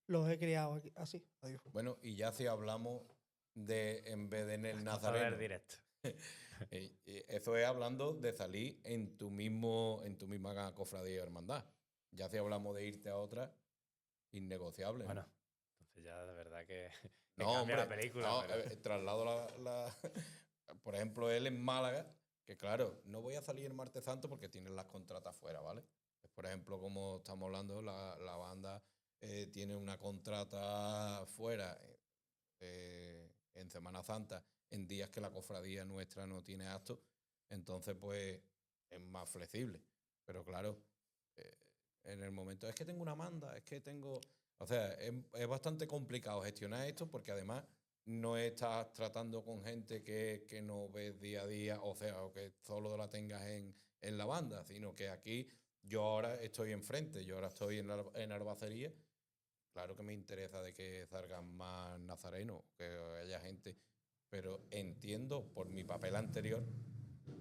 Speaker 3: los he criado así. Adiós.
Speaker 4: Bueno, y ya si hablamos de, en vez de en el
Speaker 1: Vamos
Speaker 4: Nazareno.
Speaker 1: a ver directo.
Speaker 4: Eso es hablando de salir en tu misma cofradía o hermandad. Ya si hablamos de irte a otra, innegociable.
Speaker 1: Bueno, Entonces ya de verdad que
Speaker 4: No,
Speaker 1: cambia
Speaker 4: hombre,
Speaker 1: la película.
Speaker 4: no,
Speaker 1: pero-
Speaker 4: traslado por ejemplo, él en Málaga, que claro, no voy a salir el martes santo porque tienen las contratas fuera, ¿vale? Pues, por ejemplo, como estamos hablando, la banda tiene una contrata fuera en Semana Santa, en días que la cofradía nuestra no tiene acto, entonces pues es más flexible. Pero claro, eh, en el momento, es que tengo una manda, es que tengo... O sea, es bastante complicado gestionar esto porque además no estás tratando con gente que no ves día a día, o sea, o que solo la tengas en la banda, sino que aquí yo ahora estoy enfrente, yo ahora estoy en Albacería. Claro que me interesa de que salgan más nazarenos, que haya gente, pero entiendo por mi papel anterior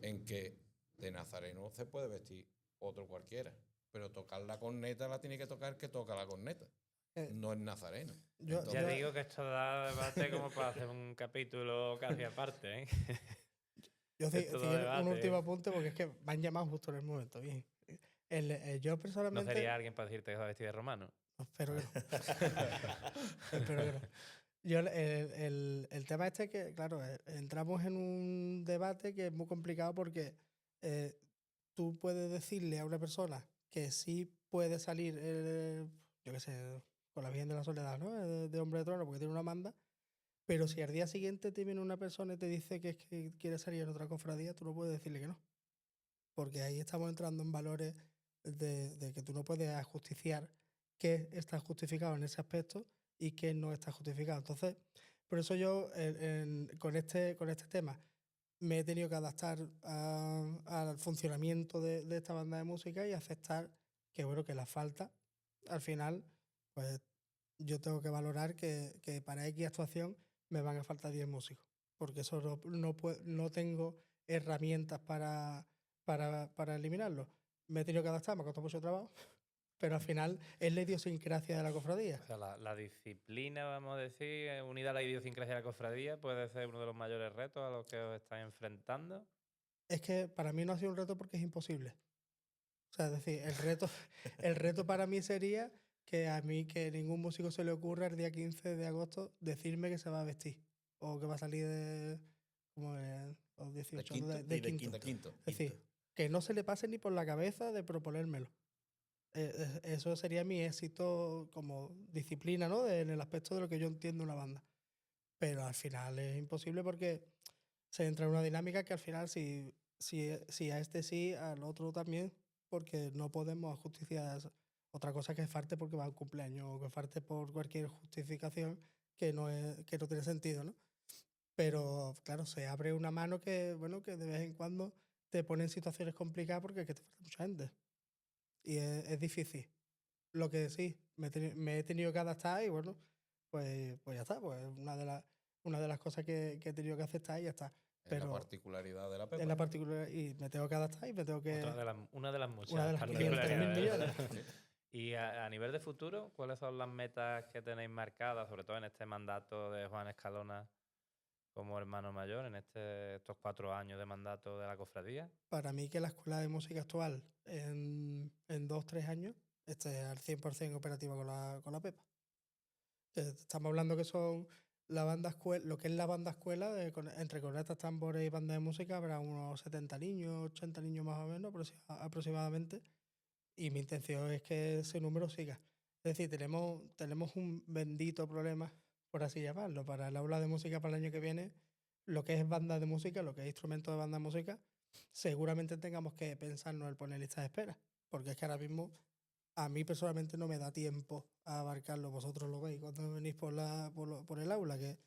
Speaker 4: en que de nazareno se puede vestir otro cualquiera, pero tocar la corneta la tiene que tocar que toca la corneta,
Speaker 3: Eh,
Speaker 4: no es nazareno.
Speaker 3: yo-
Speaker 4: Entonces,
Speaker 1: Ya digo que esto da debate como para hacer un capítulo casi aparte, ¿eh?
Speaker 3: Yo sí,
Speaker 1: Esto
Speaker 3: sí,
Speaker 1: da
Speaker 3: un último
Speaker 1: debate.
Speaker 3: apunte porque es que me han llamado justo en el momento. Bien. Yo
Speaker 1: ¿No
Speaker 3: personalmente.
Speaker 1: sería alguien para decirte que va vestido de romano?
Speaker 3: Espero que no. Espero que no. Yo, el tema este es que, claro, entramos en un debate que es muy complicado porque eh, tú puedes decirle a una persona que sí puede salir, yo qué sé, con la Virgen de la Soledad, ¿no? De Hombre de Trono porque tiene una manda, pero si al día siguiente te viene una persona y te dice que es que quiere salir en otra cofradía, tú no puedes decirle que no. Porque ahí estamos entrando en valores de que tú no puedes ajusticiar qué está justificado en ese aspecto y qué no está justificado. Entonces, por eso yo con este tema me he tenido que adaptar al funcionamiento de esta banda de música y aceptar que, bueno, que la falta, al final, pues yo tengo que valorar que para X actuación me van a faltar 10 músicos, porque eso no tengo herramientas para eliminarlo. Me he tenido que adaptar, me ha costado mucho trabajo, pero al final es la idiosincrasia de la cofradía.
Speaker 1: O sea, la disciplina, vamos a decir, unida a la idiosincrasia de la cofradía, puede ser uno de los mayores retos a los que os estáis enfrentando.
Speaker 3: Es que para mí no ha sido un reto porque es imposible. O sea, es decir, el reto para mí sería que a mí, que ningún músico se le ocurra el día 15 de agosto decirme que se va a vestir o que va a salir como los 18 de quinto.
Speaker 4: de quinto.
Speaker 3: Es decir, que no se le pase ni por la cabeza de proponérmelo. Eso sería mi éxito como disciplina, ¿no? En el aspecto de lo que yo entiendo una banda. Pero al final es imposible porque se entra en una dinámica que al final si a este sí, al otro también, porque no podemos justiciar otra cosa que falte porque va a un cumpleaños o que falte por cualquier justificación que no tiene sentido, ¿no? Pero claro, se abre una mano que, bueno, que de vez en cuando te pone en situaciones complicadas porque es que te falta mucha gente. Y es difícil. Lo que sí, me he tenido que adaptar y bueno, pues ya está. Pues una de las cosas que he tenido que aceptar y ya está.
Speaker 4: Es
Speaker 3: Pero
Speaker 4: la particularidad de la Pepa.
Speaker 3: en la particular, y me tengo que adaptar y me tengo que.
Speaker 1: Una de las muchas
Speaker 3: Una de las 500.000
Speaker 1: particularidades.
Speaker 3: millones.
Speaker 1: Y a nivel de futuro, ¿cuáles son las metas que tenéis marcadas, sobre todo en este mandato de Juan Escalona como hermano mayor, en estos 4 años de mandato de la cofradía?
Speaker 3: Para mí que la escuela de música actual en 2-3 años esté al 100% operativa con la Pepa. Estamos hablando que son la banda escuela, lo que es la banda escuela, entre cornetas, tambores y banda de música, habrá unos 70 niños, 80 niños más o menos aproximadamente. Y mi intención es que ese número siga. Es decir, tenemos un bendito problema, por así llamarlo, para el aula de música para el año que viene, lo que es banda de música, lo que es instrumento de banda de música, seguramente tengamos que pensarnos el poner listas de espera, porque es que ahora mismo a mí personalmente no me da tiempo a abarcarlo. Vosotros lo veis cuando venís por el aula, que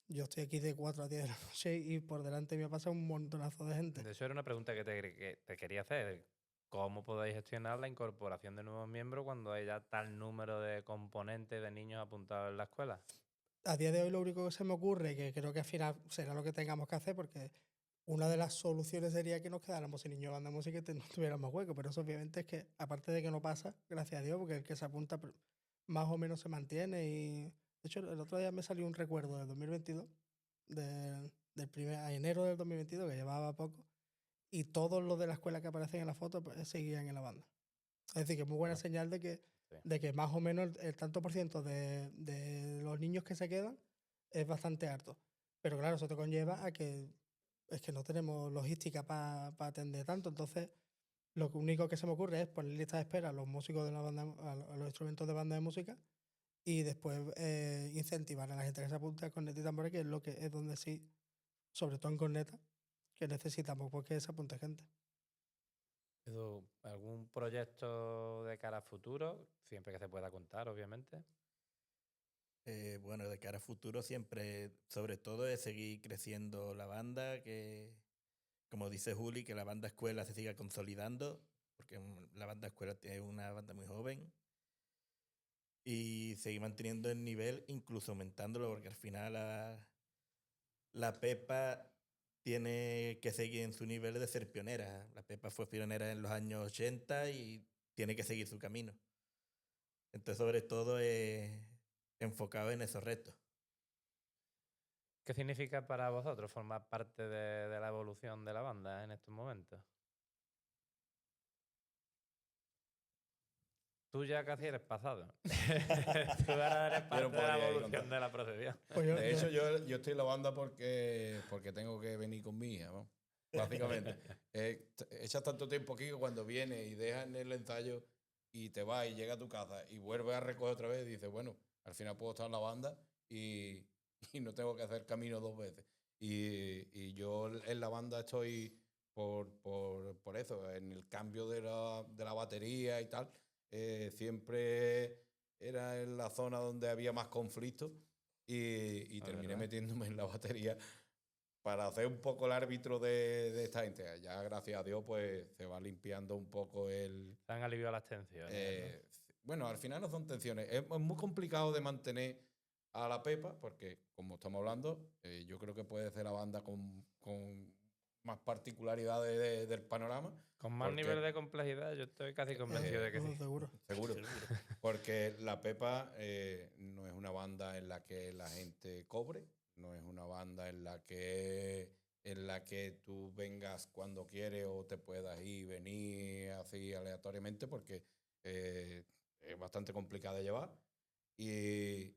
Speaker 3: yo estoy aquí de 4 a 10 de la noche y por delante me pasa un montonazo de gente.
Speaker 1: De hecho, era una pregunta que te quería hacer. ¿Cómo podéis gestionar la incorporación de nuevos miembros cuando hay ya tal número de componentes de niños apuntados en la escuela?
Speaker 3: A día de hoy lo único que se me ocurre, que creo que al final será lo que tengamos que hacer, porque una de las soluciones sería que nos quedáramos sin niños de banda de música y no tuviéramos hueco, pero eso obviamente es que, aparte de que no pasa, gracias a Dios, porque el que se apunta más o menos se mantiene y... De hecho, el otro día me salió un recuerdo del 2022, a enero del 2022, que llevaba poco, y todos los de la escuela que aparecen en la foto pues, seguían en la banda. Es decir, que es muy buena
Speaker 1: Bueno.
Speaker 3: señal de que
Speaker 1: Sí.
Speaker 3: de que más o menos el tanto por ciento de los niños que se quedan es bastante alto. Pero claro, eso te conlleva a que es que no tenemos logística para atender tanto. Entonces, lo único que se me ocurre es poner lista de espera a los músicos de la banda, a los instrumentos de banda de música, y después incentivar a la gente que se apunte a corneta y tambores, que es lo que es donde sí, sobre todo en corneta, que necesitamos porque se apunte gente.
Speaker 1: Edu, ¿algún proyecto de cara a futuro? Siempre que se pueda contar, obviamente.
Speaker 2: Bueno, de cara a futuro siempre, sobre todo, es seguir creciendo la banda, que, como dice Juli, que la banda escuela se siga consolidando, porque la banda escuela es una banda muy joven, y seguir manteniendo el nivel, incluso aumentándolo, porque al final la Pepa tiene que seguir en su nivel de ser pionera. La Pepa fue pionera en los años 80 y tiene que seguir su camino. Entonces, sobre todo, enfocado en esos retos.
Speaker 1: ¿Qué significa para vosotros formar parte de la evolución de la banda en estos momentos? Tú ya casi eres pasado. Tú ahora eres parte de la
Speaker 4: podría ir
Speaker 1: evolución
Speaker 4: contando.
Speaker 1: de la procesión.
Speaker 3: Pues
Speaker 4: De hecho, yo estoy en la banda porque tengo que venir con mi hija, ¿no? Básicamente. Echas tanto tiempo aquí que cuando vienes y dejas en el ensayo y te vas y llegas a tu casa y vuelves a recoger otra vez, dices, bueno, al final puedo estar en la banda y no tengo que hacer camino 2 veces. Y yo en la banda estoy por eso, en el cambio de la batería y tal. Siempre era en la zona donde había más conflictos y terminé
Speaker 1: verdad.
Speaker 4: metiéndome en la batería para hacer un poco el árbitro de esta gente. Ya, gracias a Dios, pues se va limpiando un poco el...
Speaker 1: Se han aliviado las tensiones.
Speaker 4: Bueno, al final no son tensiones. Es muy complicado de mantener a la Pepa, porque como estamos hablando, yo creo que puede ser la banda con más particularidades del panorama.
Speaker 1: Con más
Speaker 4: porque-
Speaker 1: nivel de complejidad, yo estoy casi convencido de que sí.
Speaker 3: Seguro.
Speaker 4: Seguro. Porque la Pepa no es una banda en la que la gente cobre, no es una banda en la que tú vengas cuando quieres o te puedas ir y venir así aleatoriamente, porque es bastante complicada de llevar. Y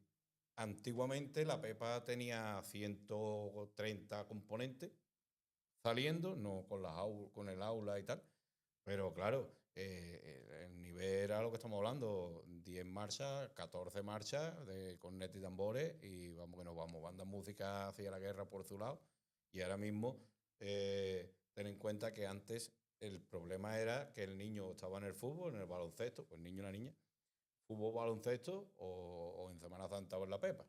Speaker 4: antiguamente la Pepa tenía 130 componentes saliendo, no con el aula y tal. Pero claro, el nivel era lo que estamos hablando, 10 marchas, 14 marchas de cornetas y tambores y vamos que nos vamos, banda música hacia la guerra por su lado. Y ahora mismo, ten en cuenta que antes el problema era que el niño estaba en el fútbol, en el baloncesto, pues el niño y la niña, fútbol, baloncesto o en Semana Santa o en la Pepa.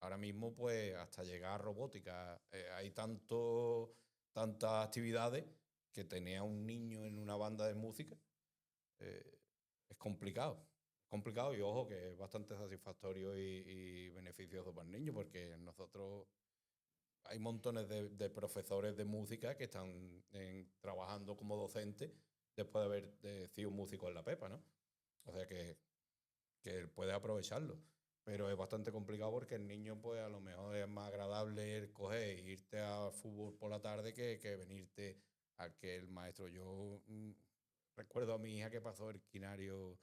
Speaker 4: Ahora mismo, pues hasta llegar a robótica, hay tantas actividades que tener a un niño en una banda de música es complicado. Complicado y ojo que es bastante satisfactorio y beneficioso para el niño porque nosotros hay montones de profesores de música que están trabajando como docentes después de haber sido músico en la Pepa, ¿no? O sea que puedes aprovecharlo. Pero es bastante complicado porque el niño, pues a lo mejor es más agradable el coger e irte a fútbol por la tarde que venirte a que el maestro. Yo recuerdo a mi hija que pasó el quinario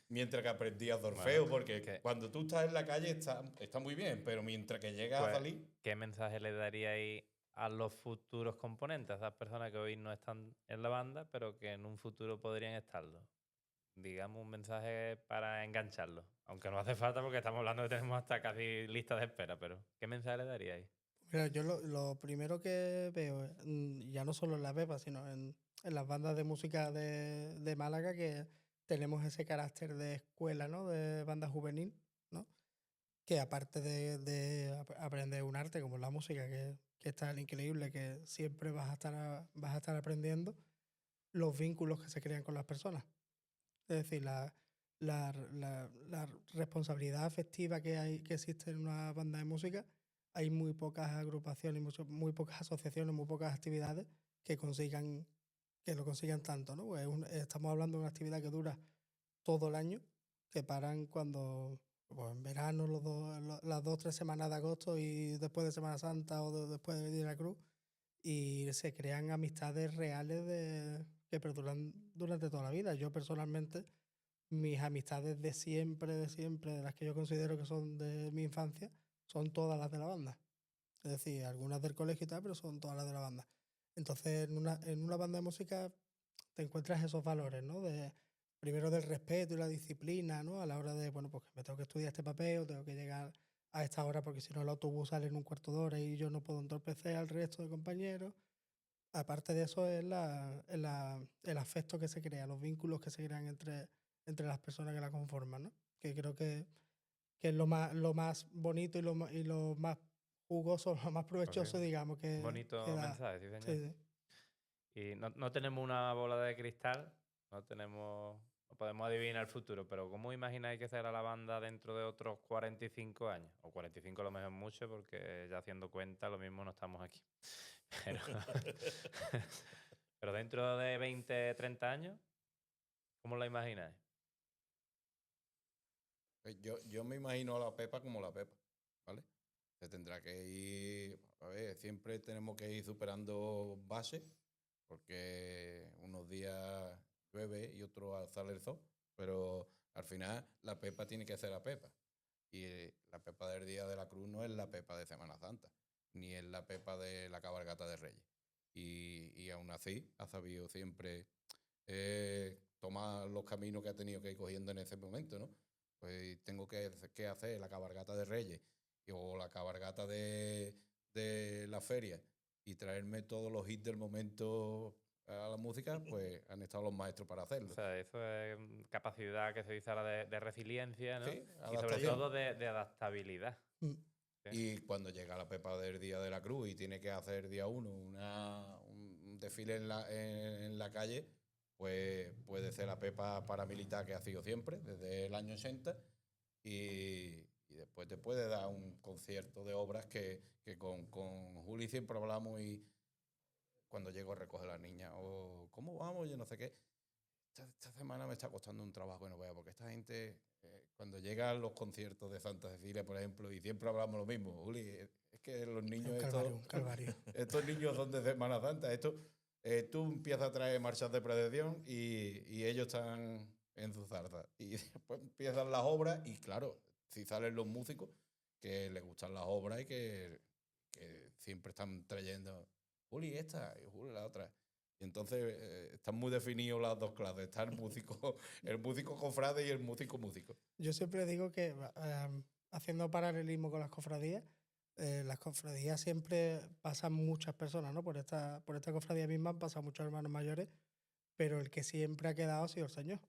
Speaker 4: mientras que aprendía solfeo,
Speaker 1: Bueno,
Speaker 4: porque
Speaker 1: que-
Speaker 4: cuando tú estás en la calle está muy bien, pero mientras que llegas
Speaker 1: Pues,
Speaker 4: a salir,
Speaker 1: ¿qué mensaje le daríais a los futuros componentes, a esas personas que hoy no están en la banda, pero que en un futuro podrían estarlo? Digamos un mensaje para engancharlo. Aunque no hace falta porque estamos hablando que tenemos hasta casi lista de espera, pero ¿qué mensaje le daríais?
Speaker 3: Mira, yo lo primero que veo, ya no solo en la Pepa, sino en las bandas de música de Málaga, que tenemos ese carácter de escuela, ¿no? De banda juvenil, ¿no? Que aparte de aprender un arte como la música, que es tan increíble que siempre vas a estar aprendiendo, los vínculos que se crean con las personas. Es decir, la responsabilidad afectiva que existe en una banda de música, hay muy pocas agrupaciones, muy pocas asociaciones, muy pocas actividades que lo consigan tanto, ¿no? Pues estamos hablando de una actividad que dura todo el año, que paran cuando, pues en verano, las 2 o 3 semanas de agosto y después de Semana Santa o después de la Cruz, y se crean amistades reales que perduran durante toda la vida. Yo personalmente mis amistades de siempre, de las que yo considero que son de mi infancia, son todas las de la banda. Es decir, algunas del colegio y tal, pero son todas las de la banda. Entonces, en una banda de música te encuentras esos valores, ¿no? Primero del respeto y la disciplina, ¿no? A la hora de, bueno, pues me tengo que estudiar este papel, tengo que llegar a esta hora porque si no el autobús sale en un cuarto de hora y yo no puedo entorpecer al resto de compañeros. Aparte de eso es el afecto que se crea, los vínculos que se crean entre las personas que la conforman, ¿no? Que creo que es lo más bonito y lo más jugoso, lo más provechoso,
Speaker 1: sí.
Speaker 3: digamos, que
Speaker 1: Bonito
Speaker 3: da.
Speaker 1: mensaje, sí, señor.
Speaker 3: Sí, sí.
Speaker 1: Y no tenemos una bola de cristal, no podemos adivinar el futuro, pero ¿cómo imagináis que será la banda dentro de otros 45 años? O 45 a lo mejor mucho, porque ya haciendo cuenta lo mismo no estamos aquí. Pero, pero dentro de 20, 30 años, ¿cómo la imagináis?
Speaker 4: Yo me imagino a la Pepa como la Pepa, ¿vale? Se tendrá que ir, a ver, siempre tenemos que ir superando bases, porque unos días llueve y otros sale el sol, pero al final la Pepa tiene que ser la Pepa. Y la Pepa del Día de la Cruz no es la Pepa de Semana Santa, ni es la Pepa de la cabalgata de Reyes. Y aún así ha sabido siempre tomar los caminos que ha tenido que ir cogiendo en ese momento, ¿no? Pues tengo que hacer la cabalgata de Reyes o la cabalgata de la feria y traerme todos los hits del momento a la música, pues han estado los maestros para hacerlo.
Speaker 1: O sea, eso es capacidad que se dice ahora de resiliencia, ¿no?
Speaker 4: Sí,
Speaker 1: Y sobre
Speaker 4: adaptación.
Speaker 1: todo de adaptabilidad.
Speaker 3: Mm.
Speaker 1: Sí.
Speaker 4: Y cuando llega la Pepa del Día de la Cruz y tiene que hacer día 1 un desfile en la calle, pues puede ser la Pepa paramilitar que ha sido siempre, desde el año 80, y después te puede dar un concierto de obras que con Juli siempre hablamos y cuando llego a recoger a la niña, o ¿cómo vamos? Yo no sé qué. Esta semana me está costando un trabajo que no vea, porque esta gente, cuando llegan los conciertos de Santa Cecilia, por ejemplo, y siempre hablamos lo mismo, Juli, es que los niños
Speaker 3: Un calvario.
Speaker 4: estos niños son de Semana Santa, tú empiezas a traer marchas de predicción y ellos están en su zarza. Y después empiezan las obras y claro, si salen los músicos que les gustan las obras y que siempre están trayendo Juli esta y Juli la otra. Y entonces están muy definidos las dos clases. Está el músico cofrade y el músico músico.
Speaker 3: Yo siempre digo que, haciendo paralelismo con las cofradías siempre pasan muchas personas, ¿no? Por esta cofradía misma han pasado muchos hermanos mayores, pero el que siempre ha quedado ha sido el Señor.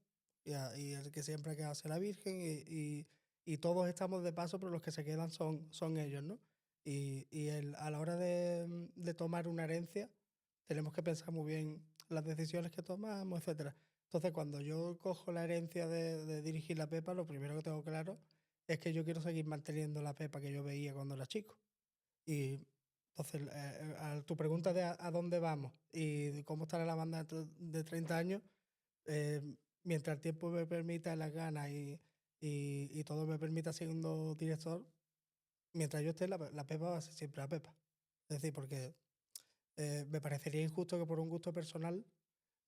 Speaker 3: Y el que siempre ha quedado es la Virgen y todos estamos de paso, pero los que se quedan son ellos, ¿no? A la hora de tomar una herencia, tenemos que pensar muy bien las decisiones que tomamos, etcétera. Entonces, cuando yo cojo la herencia de dirigir la Pepa, lo primero que tengo claro es que yo quiero seguir manteniendo la Pepa que yo veía cuando era chico. Y entonces, a tu pregunta de a dónde vamos y de cómo estará la banda de 30 años, eh, mientras el tiempo me permita, las ganas y todo me permita siendo director, mientras yo esté, la Pepa va a ser siempre la Pepa. Es decir, porque me parecería injusto que por un gusto personal,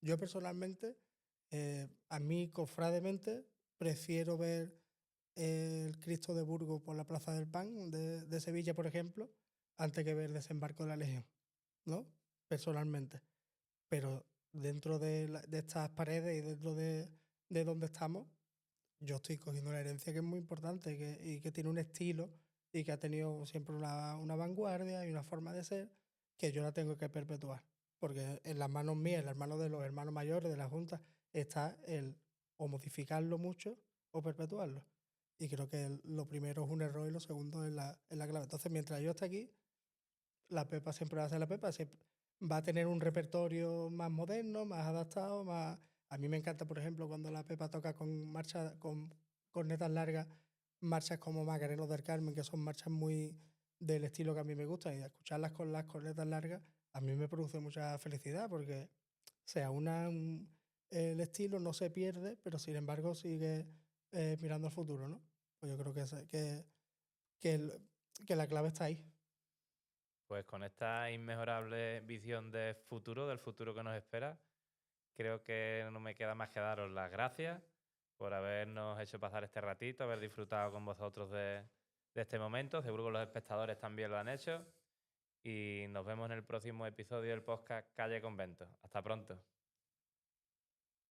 Speaker 3: yo personalmente, a mí cofrademente, prefiero ver el Cristo de Burgos por la Plaza del Pan de Sevilla, por ejemplo, antes que ver Desembarco de la Legión, ¿no? Personalmente. Pero dentro de estas paredes y dentro de donde estamos, yo estoy cogiendo una herencia que es muy importante y que tiene un estilo y que ha tenido siempre una vanguardia y una forma de ser que yo la tengo que perpetuar. Porque en las manos mías, en las manos de los hermanos mayores de la Junta, está el o modificarlo mucho o perpetuarlo. Y creo que lo primero es un error y lo segundo es la clave. Entonces, mientras yo esté aquí, la Pepa siempre va a ser la Pepa, siempre va a tener un repertorio más moderno, más adaptado, más... A mí me encanta, por ejemplo, cuando la Pepa toca con marchas, con cornetas largas, marchas como Macarena del Carmen, que son marchas muy del estilo que a mí me gusta, y escucharlas con las cornetas largas, a mí me produce mucha felicidad, porque sea el estilo no se pierde, pero sin embargo sigue mirando al futuro, ¿no? Pues yo creo que la clave está ahí.
Speaker 1: Pues con esta inmejorable visión de futuro, del futuro que nos espera, creo que no me queda más que daros las gracias por habernos hecho pasar este ratito, haber disfrutado con vosotros de este momento. Seguro que los espectadores también lo han hecho. Y nos vemos en el próximo episodio del podcast Calle Convento. Hasta pronto.